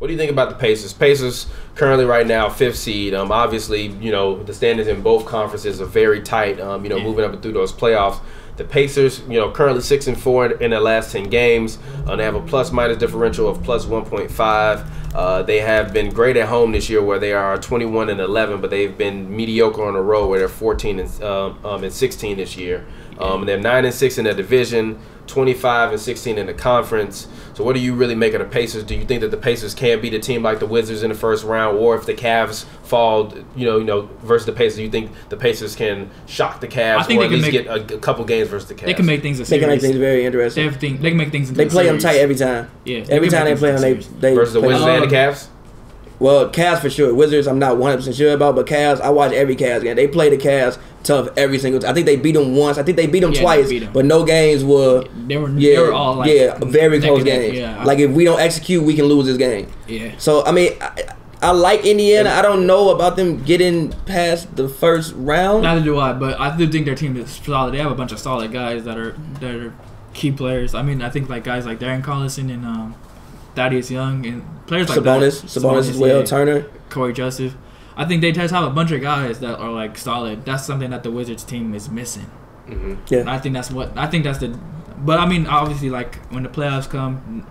What do you think about the Pacers? Pacers currently right now 5th seed. Obviously, the standings in both conferences are very tight. Moving up and through those playoffs. The Pacers, currently 6-4 in their last 10 games. They have a plus-minus differential of plus 1.5. They have been great at home this year, where they are 21-11, but they've been mediocre on the road, where they're 14-16 this year. They're 9-6 in their division, 25-16 in the conference. So what do you really make of the Pacers? Do you think that the Pacers can beat a team like the Wizards in the first round, or if the Cavs fall, versus the Pacers, do you think the Pacers can shock the Cavs, I think or they at can least get a couple games versus the Cavs? They can make things a series. They can make things very interesting. They can make things into They play them tight every time. Yeah. Every time they play them, they versus the play Wizards and the Cavs? Well, Cavs for sure. Wizards, I'm not 100% sure about, but Cavs, I watch every Cavs game. They play the Cavs tough every single time. I think they beat them once. I think they beat them twice, but no games were. They were all like very close games. Yeah. Like if we don't execute, we can lose this game. Yeah. So I mean, I like Indiana. I don't know about them getting past the first round. Neither do I, but I do think their team is solid. They have a bunch of solid guys that are key players. I mean, I think like guys like Darren Collison and Thaddeus Young and players like Sabonis as well, Turner, Corey Joseph. I think they just have a bunch of guys that are like solid. That's something that the Wizards team is missing. Mm-hmm. Yeah, and I think that's the. But I mean, obviously, like when the playoffs come,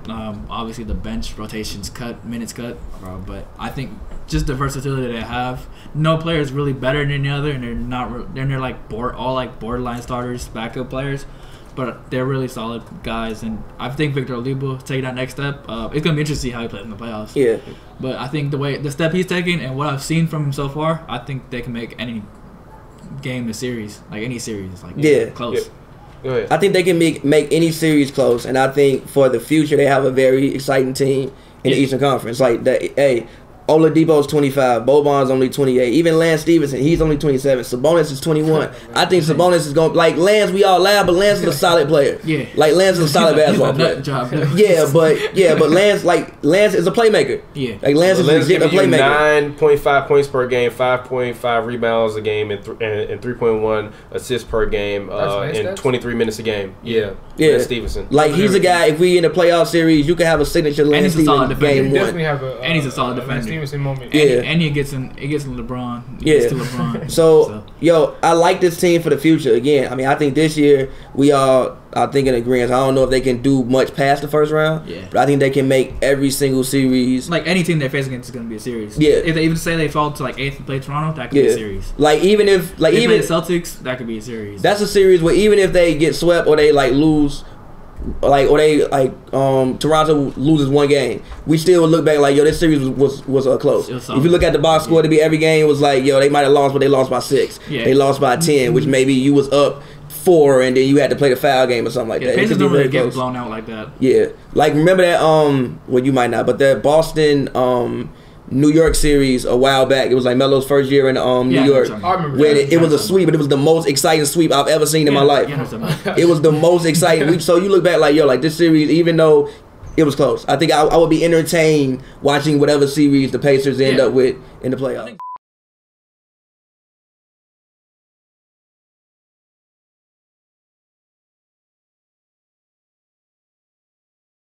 obviously the bench rotations minutes cut. But I think just the versatility they have. No player is really better than the other, and they're not. They're like all like borderline starters, backup players. But they're really solid guys, and I think Victor Oladipo taking that next step. It's gonna be interesting to see how he plays in the playoffs. Yeah. But I think the step he's taking and what I've seen from him so far, I think they can make any game a series, like any series, like close. Go ahead. I think they can make any series close, and I think for the future they have a very exciting team in the Eastern Conference. Like that, Oladipo's 25, Boban's only 28. Even Lance Stevenson, he's only 27. Sabonis is 21. I think Sabonis is going like Lance. We all laugh, but Lance is a solid player. Yeah, like Lance is a solid basketball player. But Lance is a playmaker. Yeah, like Lance is legit a playmaker. 9.5 points per game, 5.5 rebounds a game, and 3.1 assists per game, in 23 minutes a game. Yeah. Lance Stevenson. Like he's a guy. If we in the playoff series, you can have a signature Lance Stevenson game one. And he's a solid defender. Moment. And he gets in LeBron. Gets to LeBron. So, I like this team for the future. Again, I mean, I think this year we all are thinking agreement. I don't know if they can do much past the first round. Yeah. But I think they can make every single series. Like any team they face against is going to be a series. Yeah. If they even say they fall to like 8th and play Toronto, that could be a series. Like even if they play the Celtics, that could be a series. That's a series where even if they get swept or they like lose. Toronto loses one game, we still would look back like, this series was close. If you look at the box score, to be every game was like, they might have lost, but they lost by 6. Yeah. They lost by 10, which maybe you was up 4 and then you had to play the foul game or something like that. Pacers don't really get blown out like that. Yeah, like remember that well, you might not, but that Boston New York series a while back. It was like Melo's first year in New York. I remember when it was a sweep, but it was the most exciting sweep I've ever seen in my life. It was the most exciting. So you look back like, this series, even though it was close, I think I would be entertained watching whatever series the Pacers end up with in the playoffs.